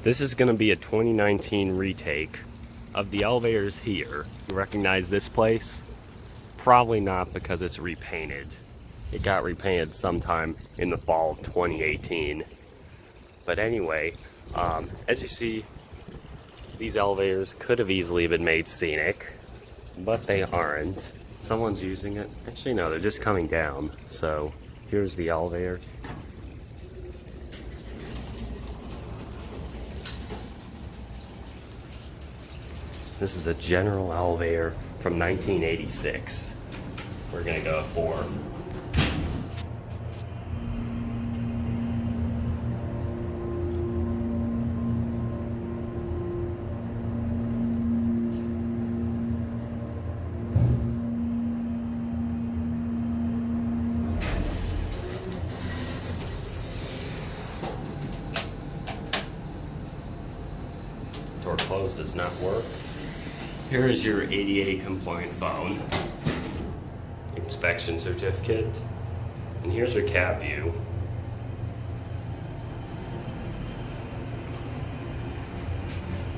This is going to be a 2019 retake of the elevators here. You recognize this place? Probably not, because it's repainted. It got repainted sometime in the fall of 2018. But anyway, as you see, these elevators could have easily been made scenic, but they aren't. Someone's using it. Actually, no, they're just coming down. So here's the elevator. This is a general elevator from 1986. We're gonna go 4. Door closed does not work. Here is your ADA compliant phone, inspection certificate, and here's your cab view.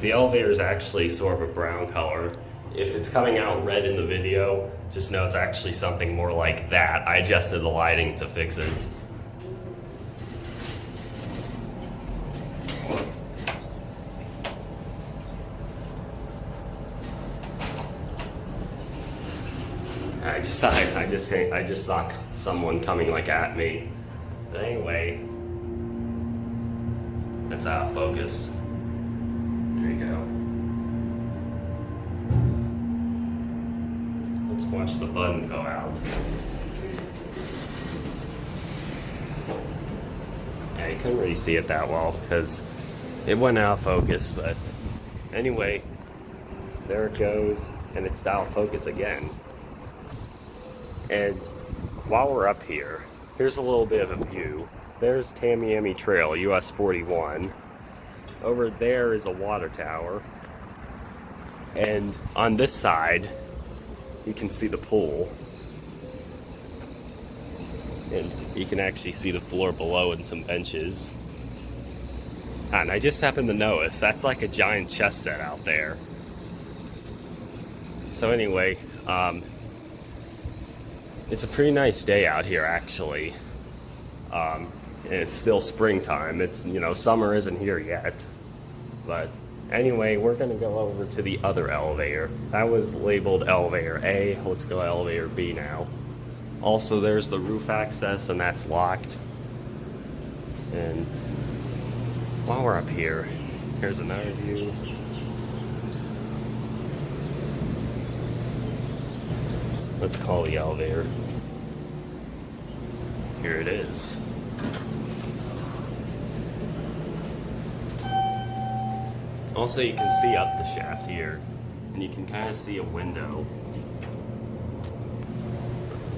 The elevator is actually sort of a brown color. If it's coming out red in the video, just know it's actually something more like that. I adjusted the lighting to fix it. I just saw someone coming like at me. But anyway, that's out of focus. There you go. Let's watch the button go out. Yeah, you couldn't really see it that well because it went out of focus, but anyway, there it goes, and it's out of focus again. And while we're up here, here's a little bit of a view. There's Tamiami Trail, US 41. Over there is a water tower. And on this side, you can see the pool. And you can actually see the floor below and some benches. And I just happened to notice, that's like a giant chess set out there. So anyway, it's a pretty nice day out here, actually. And it's still springtime. It's, you know, summer isn't here yet. But anyway, we're gonna go over to the other elevator. That was labeled elevator A. Let's go elevator B now. Also, there's the roof access, and that's locked. And while we're up here, here's another view. Let's call the elevator. Here it is. Also, you can see up the shaft here, and you can kind of see a window.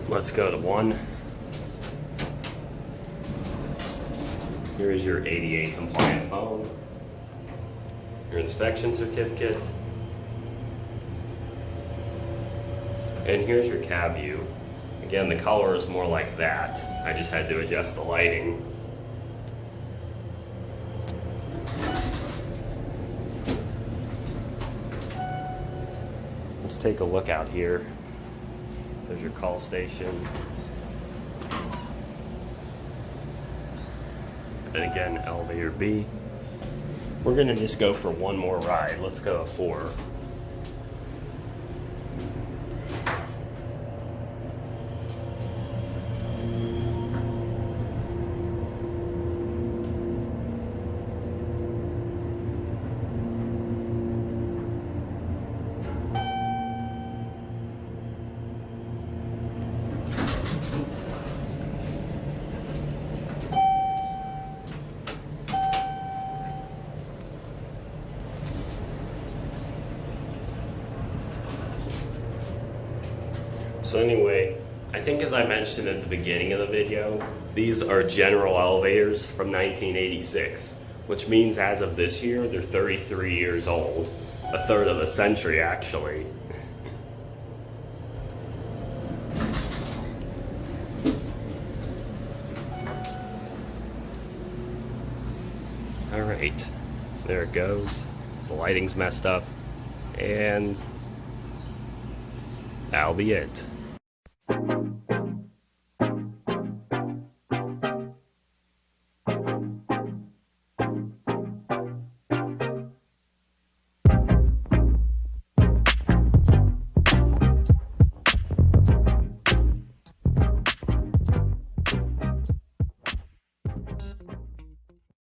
Let's go to 1. Here is your ADA compliant phone, your inspection certificate, and here's your cab view. Again, the color is more like that. I just had to adjust the lighting. Let's take a look out here. There's your call station. And again, elevator B. We're gonna just go for one more ride. Let's go to 4. So anyway, I think as I mentioned at the beginning of the video, these are general elevators from 1986, which means as of this year, they're 33 years old. A third of a century, actually. All right, There it goes. The lighting's messed up. And that'll be it.